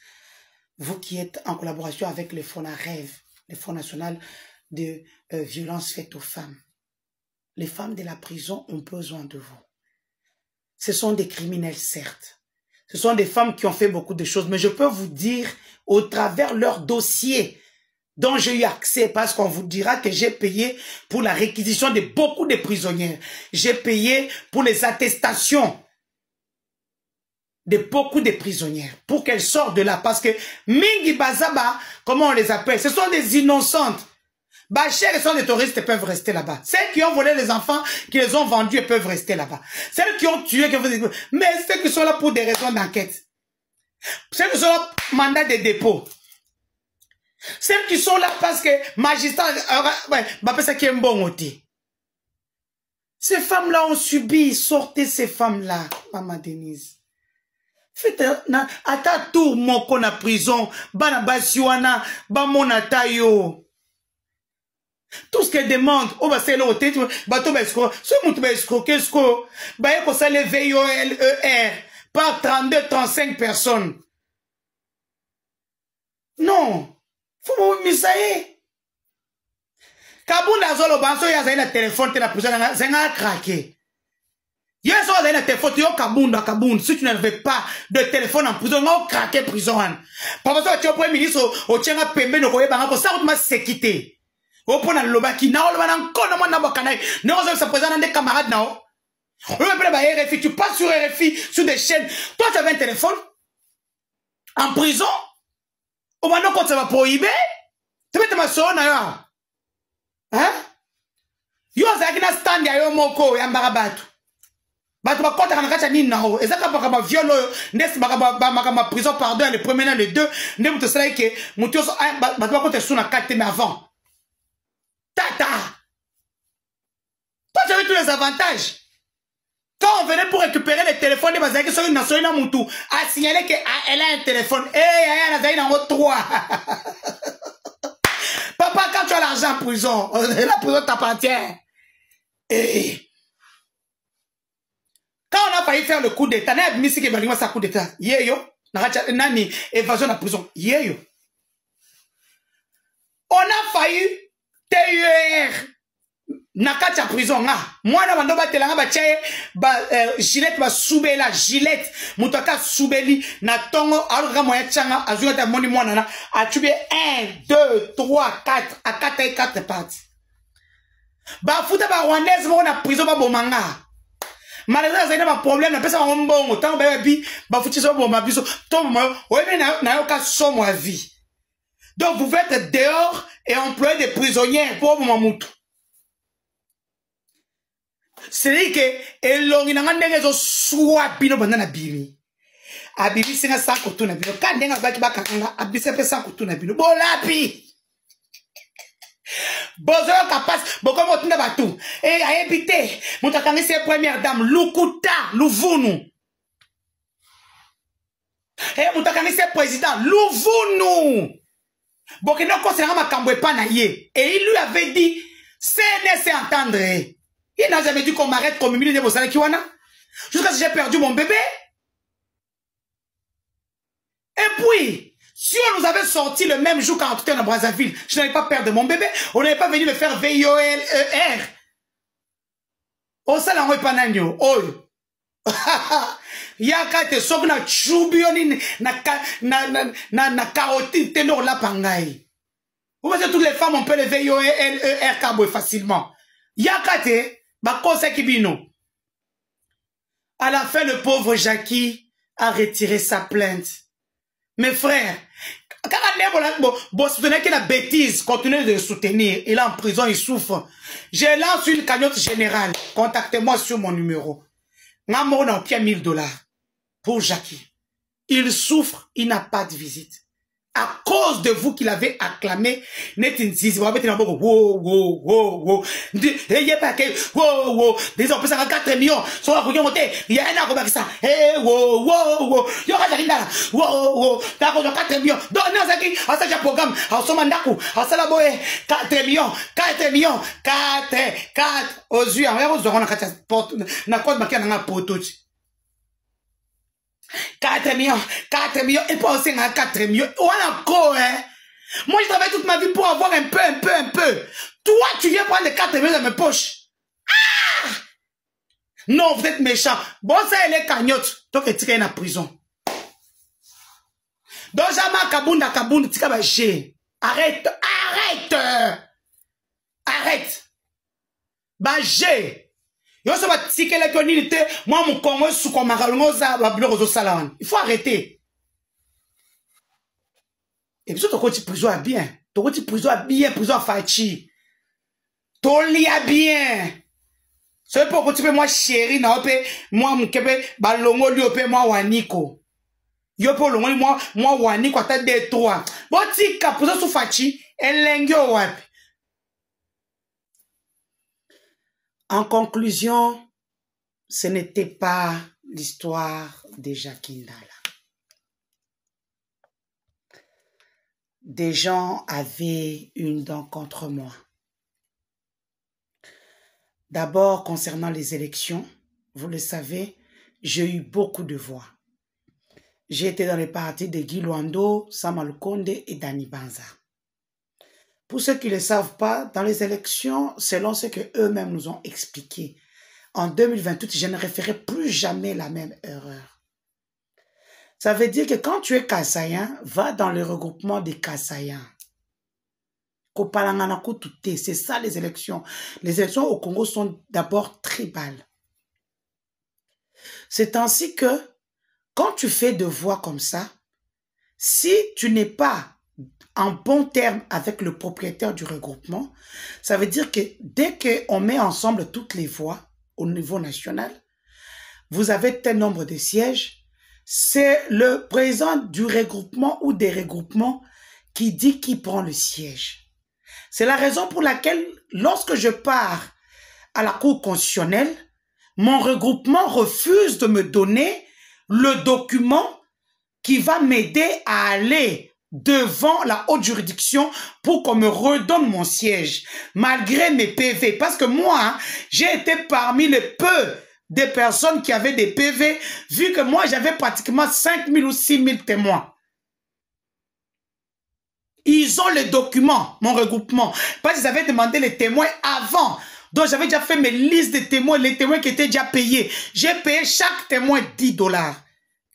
vous qui êtes en collaboration avec le Fonds Rêve, le Fonds national de violences faites aux femmes. Les femmes de la prison ont besoin de vous. Ce sont des criminels, certes. Ce sont des femmes qui ont fait beaucoup de choses, mais je peux vous dire, au travers leur dossier, dont j'ai eu accès, parce qu'on vous dira que j'ai payé pour la réquisition de beaucoup de prisonnières. J'ai payé pour les attestations de beaucoup de prisonnières, pour qu'elles sortent de là, parce que Mingi Bazaba, comment on les appelle, ce sont des innocentes. Bachir et sont des touristes peuvent rester là-bas. Celles qui ont volé les enfants, qui les ont vendus, elles peuvent rester là-bas. Celles qui ont tué, mais celles qui sont là pour des raisons d'enquête. Celles qui sont là pour mandat de dépôt. Celles qui sont là parce que magistrat, ça qui est un bon outil. Ces femmes-là ont subi, sortez ces femmes-là, Maman Denise. Faites ata tour moko na prison, bana basiwana, ba monata yo. Tout ce qu'elle demande, oh bah c'est l'hôtel, bateau besco, ce moutou besco, qu'est-ce que, bah y'a qu'on ça les VIOLER, par 32-35 personnes. Non. Faut vous misaye. Kabound a zolo banso y'a zayna téléphone, t'es la prison, zayna craqué. Y'a zolo zayna téléphone, t'es au Kabound, si tu n'avais pas de téléphone en prison, on craqué prison. Papa, tu es au premier ministre, au tient à pembe, no koye bango, ça va se quitter. Au point de l'obaki, na olba nan kono mo na bokanay, ne on se présente des camarades nao. RFI, tu passes sur RFI, sur des chaînes. Toi, tu avais un téléphone en prison. Au moment quand ça va prohiber, tu mets ma soeur na hein? Yo zakina stand ya yo moko ya mbarabatu. Batu ba kota kana kacha nini nao. Ezaka ba violo ndes ba prison pardon le premier le deux, ne muto sala ke muto so batu ba kota suna 4 mais avant. Tata. Toi, tu avais tous les avantages. Quand on venait pour récupérer les téléphones de Bazaki, sur une nation, a signalé qu'elle a un téléphone. Eh, elle a en haut 3. Papa, quand tu as l'argent en prison, la prison t'appartient. Et quand on a failli faire le coup d'état, on a mis ce qui va ça coup d'état. Yeyo, nani, évasion de la prison. Yeyo. On a failli TUR. Nakacha prison nga mwana bando batelanga bachaye Gillette ba soubela Gillette mutaka soubeli na tongo aluka moya changa azunga moni mwana na atubie 1 2 3 4 à 4 parties ba futa ba rwandaise mo na prison ba bomanga malgré ça il y a pas problème na pesa ba mbongo tant ba bi ba futi so bomba biso to mo oyebi na yo ka somo à vie donc vous faites dehors et employer des prisonniers pour mamutu. C'est que elongi na ngandenge zo swa bino banana bimi abibi singa sako tuna bino kandenga baki bakanga abise pe sako tuna bino bolapi bozo kapas bokomo tuna batu e ayebite mutakanga se première dame Lukuta Luvunu e mutakanga se président Luvunu bokino konsenga makambo epana ye et il lui avait dit c'est entendre. Il n'a jamais dit qu'on m'arrête comme milieu de Bosala Kiwana. Jusqu'à ce que j'ai perdu mon bébé. Et puis, si on nous avait sorti le même jour quand on était dans Brazzaville, je n'avais pas perdre mon bébé. On n'avait pas venu me faire VIOLER. Oh, ça l'a envoyé panagno. Oh. Yaka te sokna chubioni na carotine tenor la pangai. Vous voyez, toutes les femmes, on peut les VIOLER cabo facilement. Yaka te. À la fin, le pauvre Jackie a retiré sa plainte. Mes frères, quand vous soutenez que la bêtise, continuez de le soutenir. Il est en prison, il souffre. Je lance une cagnotte générale. Contactez-moi sur mon numéro. Namon a pied $1000 pour Jackie. Il souffre, il n'a pas de visite. À cause de vous qu'il avait acclamé, net in zizi, vous avez dit, wow, des hommes, 4 millions, sont à côté monter, il y a un arbre qui ça, wow, il y aura wow, d'accord, 4 millions, donc, non, c'est qui, à ça, programme, à ce mandaku, à ça, la boé, 4 millions, 4, aux yeux, on aura 4 portes, n'a quoi de marquer dans la porte. 4 millions, et pas aussi 4 millions. Voilà encore, hein. Moi, je travaille toute ma vie pour avoir un peu. Toi, tu viens prendre les 4 millions dans mes poches. Ah! Non, vous êtes méchant. Bon, ça, elle est cagnotte. Donc, elle tire en prison. Donc, jamais Kabounda, tika ba G. Arrête. Ba G. Il faut arrêter. Et puis, tu as prison à bien. Tu as prison à bien, prison à fachi. Tu as bien. C'est pour que tu peux moi chéri, moi mon kebe, balongo lui moi waniko. Yo pour longo moi waniko à tête de 3. Bon, tika prison sous fachi, elengyo wapi. En conclusion, ce n'était pas l'histoire de Jackie Ndala. Des gens avaient une dent contre moi. D'abord, concernant les élections, vous le savez, j'ai eu beaucoup de voix. J'ai été dans les partis de Guy Luando, Samuel Konde et Dani Banza. Pour ceux qui ne le savent pas, dans les élections, selon ce qu'eux-mêmes nous ont expliqué, en 2028, je ne referai plus jamais la même erreur. Ça veut dire que quand tu es Kassaïen, va dans le regroupement des Kassaïens. C'est ça les élections. Les élections au Congo sont d'abord tribales. C'est ainsi que, quand tu fais de voix comme ça, si tu n'es pas en bon terme avec le propriétaire du regroupement, ça veut dire que dès qu'on met ensemble toutes les voix au niveau national, vous avez tel nombre de sièges, c'est le président du regroupement ou des regroupements qui dit qui prend le siège. C'est la raison pour laquelle, lorsque je pars à la Cour constitutionnelle, mon regroupement refuse de me donner le document qui va m'aider à aller devant la haute juridiction pour qu'on me redonne mon siège, malgré mes PV. Parce que moi, j'ai été parmi les peu des personnes qui avaient des PV, vu que moi, j'avais pratiquement 5 000 ou 6 000 témoins. Ils ont les documents, mon regroupement, parce qu'ils avaient demandé les témoins avant. Donc, j'avais déjà fait mes listes de témoins, les témoins qui étaient déjà payés. J'ai payé chaque témoin 10 $.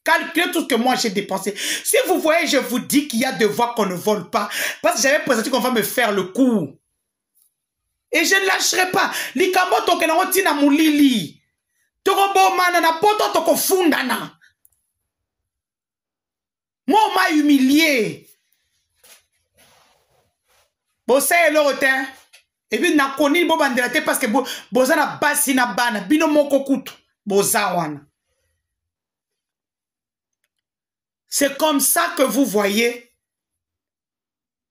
Calculez tout ce que moi j'ai dépensé. Si vous voyez, je vous dis qu'il y a des voix qu'on ne vole pas, parce que j'avais présenté qu'on va me faire le coup. Et je ne lâcherai pas. Likambo toke na otina mulili. Toko mana na poto toko fundana. Moi, on m'a humilié. Bon, ça est le retard. Et puis, na koni bo bandelate parce que boza na basi na bana. Bino moko kutu. Boza wana. C'est comme ça que vous voyez.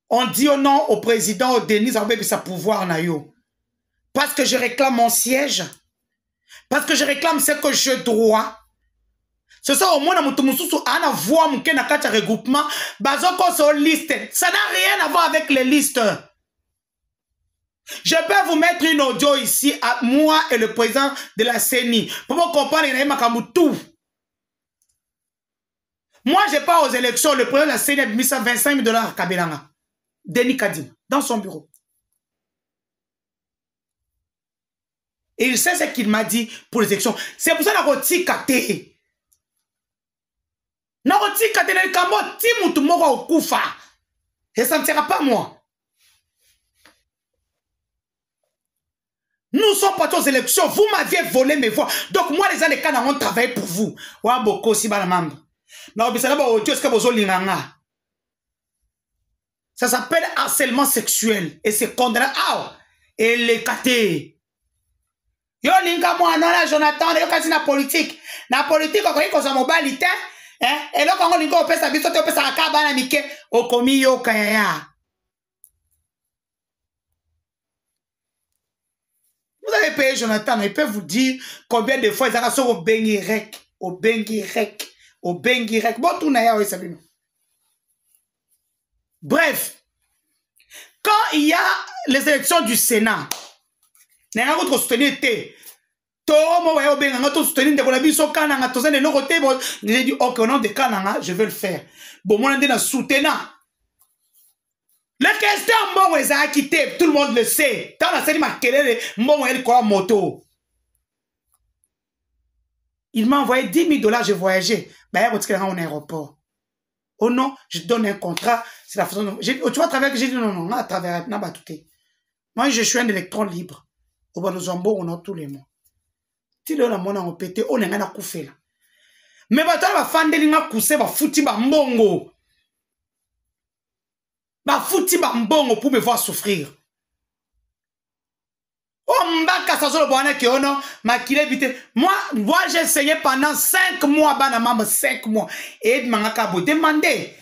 On dit au nom au président Denis Abebe sa pouvoir na yo. Parce que je réclame mon siège. Parce que je réclame ce que je dois. C'est ça au moins na mutumussu ana voix muke na kata regroupement. Bazoko so liste. Ça n'a rien à voir avec les listes. Je peux vous mettre une audio ici à moi et le président de la CENI pour vous comprendre tout. Moi, je pars aux élections, le président de la CENI a mis ça 25 000 $ à Kabelanga. Denis Kadim, dans son bureau. Et il sait ce qu'il m'a dit pour les élections. C'est pour ça que je suis kate. Je suis kate. Et ça ne sera pas moi. Nous sommes partis aux élections. Vous m'aviez volé mes voix. Donc, moi, les Anekana ont travaillé pour vous. Ça s'appelle harcèlement sexuel. Et c'est condamné. Et les catés. Yo, linga moi, non, là, Jonathan, yo, kasi na politique. Na politique, on connaît sa mobilité. Et là, quand on linga, on peut s'habiller, on peut s'habiller, on commis yo, kaya. Vous avez payé Jonathan, il peut vous dire combien de fois ils ont au Bengirek, au Bengirek, au Bengirek. Bon, tout n'a pas eu. Bref, quand il y a les élections du Sénat, il y a un autre soutenir. J'ai dit, ok, au nom de Kananga, je vais le faire. Bon, moi, on a soutenant. La question Mbongo est quitté, tout le monde le sait. Dans la série Makelele, Mbongo est quoi moto. Il m'a envoyé 10 000 $, j'ai voyagé. Ben, il y a un aéroport. Oh non, je donne un contrat. C'est la façon dont... Tu vas travailler, j'ai dit non, à travers, moi, je suis un électron libre. Au Banozambo, on a tous les mois. Si le monde a pété, on est un coup là. Mais tu vas faire des lignes à couper, va foutre Mbongo. Bah fouti mbongo pour me voir souffrir. Oh mbaka ça solo boana ki ono makile vite. Moi j'ai essayé pendant 5 mois bana mama 5 mois et mangaka bo demander.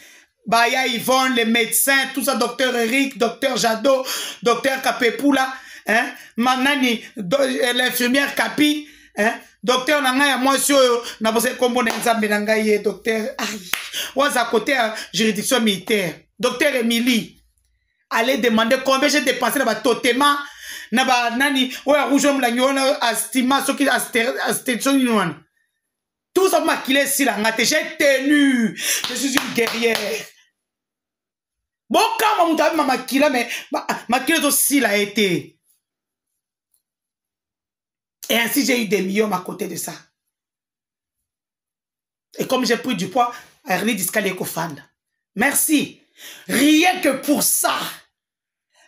Bah ya Yvonne les médecins tout ça docteur Eric, docteur Jadot, docteur Kapepoula, hein, manani l'infirmière Kapi, hein. Docteur Nangaya, moi, sur n'a pas combo n'examen Nangaye, docteur, was à côté à juridiction militaire. Docteur Émilie, allez demander combien j'ai dépensé dans votre totéma, n'a nani, ouais, rouge, la nyona, astima, ce qui a tout ça m'a qu'il est si là, j'ai tenu, je suis une guerrière. Bon, quand mon m'a maquillé, mais maquillé aussi l'a été. Et ainsi, j'ai eu des millions à côté de ça. Et comme j'ai pris du poids, Ernie Discalé Kofand. Merci. Rien que pour ça.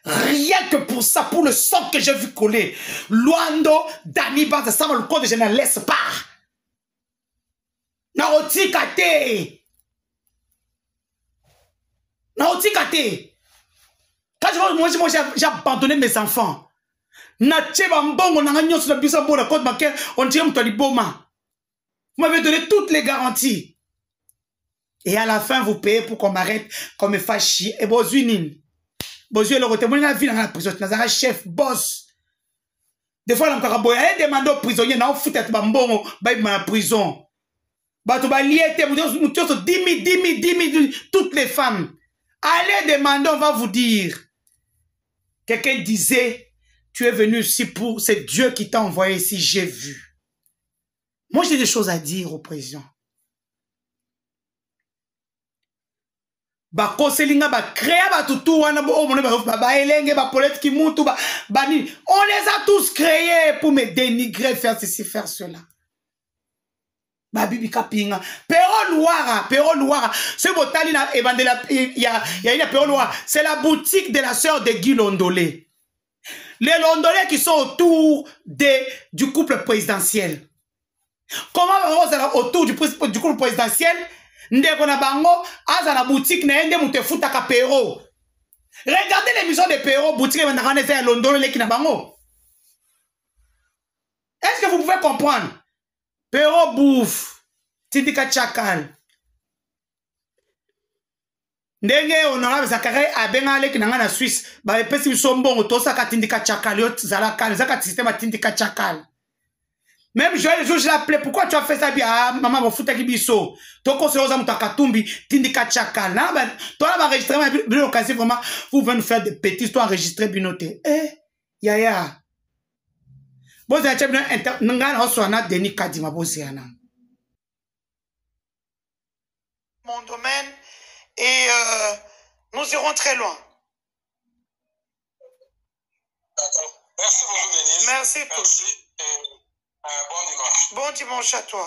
Rien que pour ça, pour le sang que j'ai vu coller. Luando, Dani Baza, ça le code, je ne laisse pas. Naoti Kate. Naoti Kate. Quand moi j'ai abandonné mes enfants. On m'avait donné toutes les garanties. Et à la fin, vous payez pour qu'on m'arrête, qu'on me fasse chier. Et bon, Bozo le côté, moi la vie dans la prison, nazara chef, boss. Des fois, on a demandé aux prisonniers, on fout être bambon, dans la prison. Bato ba liete, nous tous 10 000, toutes les femmes. Allez demander, on va vous dire. Quelqu'un disait, tu es venu ici pour, c'est Dieu qui t'a envoyé ici, j'ai vu. Moi, j'ai des choses à dire au président. On les a tous créés pour me dénigrer, faire ceci, faire cela. Babibi kapinga. Pero Loira. Ce botali il y a une Pero Loira. C'est la boutique de la sœur de Guy Londolé. Les Londolais qui sont autour du couple présidentiel. Comment on va autour du couple présidentiel? Ndeko na bango, aza na boutique na ende mute futa ka Pero. Regardez l'émission de Pero, boutique na rane faire Londolé qui na bango. Est-ce que vous pouvez comprendre? Pero bouffe. Tindika chakal. Ndenge honorable Zakaria abenga leki nanga na Suisse. Ba epesi biso mbongo tosa ka tindika chakal yot zalaka zaka système tindika chakal. Même Joël le jour je l'appelais, pourquoi tu as fait ça bien? Ah, maman va foutre ki biso. Toko se oza mutaka tumbi tindika chakal. Na ba toi là enregistrer mais l'occasion vraiment vous venez nous faire des petits histoires enregistrer binoté. Yaya. Mon domaine et nous irons très loin. D'accord. Merci beaucoup, Denise. Merci. Et bon dimanche. Bon dimanche à toi.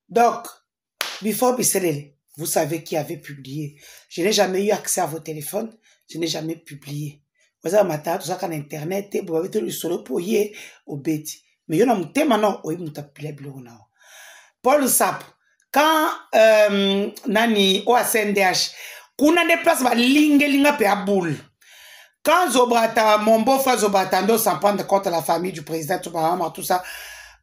Donc, before Bisselele, vous savez qui avait publié. Je n'ai jamais eu accès à vos téléphones. Je n'ai jamais publié. Vous avez matin, tout ça quand internet, vous avez été le solo pour y au bêti. Mais il y a un thème maintenant, où il m'a appelé Blona. Paul Sap, quand nani au SNDH, kuna des places va linga pe à boule. Quand Zobrata, mon beau-frère Zobrata, s'en prendre compte de la famille du président, tout ça.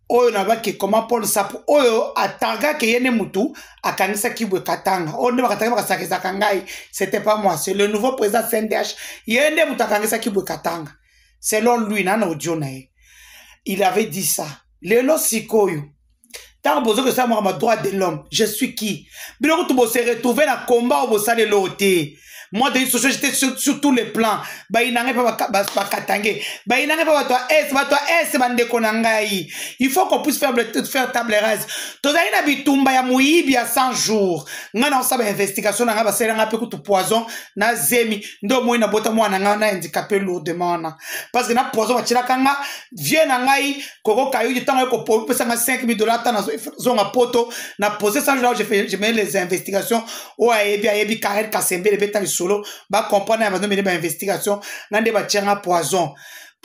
Oyo na baki comment Paul Sapu oyo atanga ke yene mutu akanisa kibwe katanga on ne bakatanga bakasakisa kangai c'était pas moi c'est le nouveau président CNDH yene mutu akanisa kibwe katanga selon lui na audio na il avait dit ça lelo sikoyo tant besoin que ça moi droit de l'homme je suis qui biloko tu bo se retrouver na combat au bosale loté. Moi, j'étais sur tous les plans. Il faut qu'on puisse faire table rase. Tous les habitumba ya muibi ya 100 jours. Ngana on investigation na ngaba sera ngape kutu poison na zemi ndo moi na bota moi na ngana handicapé lourdement na parce que na poison bachira kanga vient na ngai koko kayo yitango ko po pesa nga $5,000 ta na zonga poto na poser 100 jours je mets les investigations o ayebi Karel Kasembe le beta solo ba comprendre ya bazo mene ba investigation na nde ba tchenga poison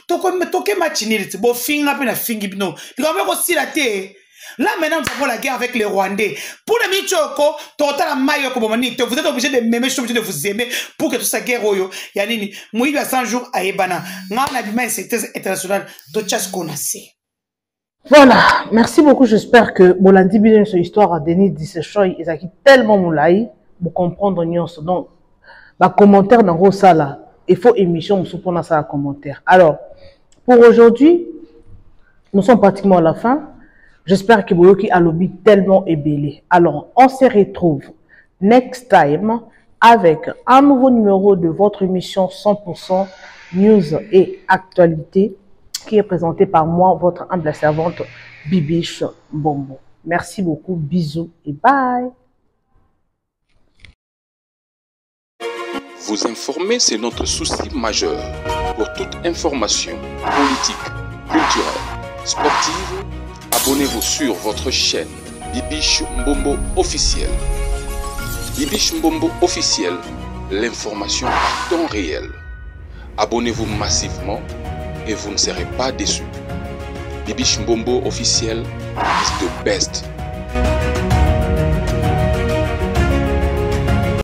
toke machinili bo finga pe na fingi bino likambe ko sila te. Là maintenant nous avons la guerre avec les Rwandais pour les michoko total la maille comme manite vous êtes obligé de m'aimer je suis obligé de vous aimer pour que toute cette guerre oyo ya nini muibi ya 100 jours à ebana ngana bima secteur international to chas connaissez. Voilà, merci beaucoup. J'espère que Bolandi bien cette histoire à Denis Dissechoy ils a tellement moulai pour comprendre nuance donc bah commentaire dans gros ça là il faut émission pour dans ça commentaire. Alors pour aujourd'hui nous sommes pratiquement à la fin. J'espère que Boyoki a lobby tellement ébélé. Alors on se retrouve next time avec un nouveau numéro de votre émission 100% news et actualité qui est présenté par moi votre humble servante Bibiche Mbombo. Merci beaucoup, bisous et bye. Vous informer, c'est notre souci majeur. Pour toute information politique, culturelle, sportive, abonnez-vous sur votre chaîne Bibiche Mbombo officiel. Bibiche Mbombo officiel, l'information en temps réel. Abonnez-vous massivement et vous ne serez pas déçus. Bibiche Mbombo officiel is the best.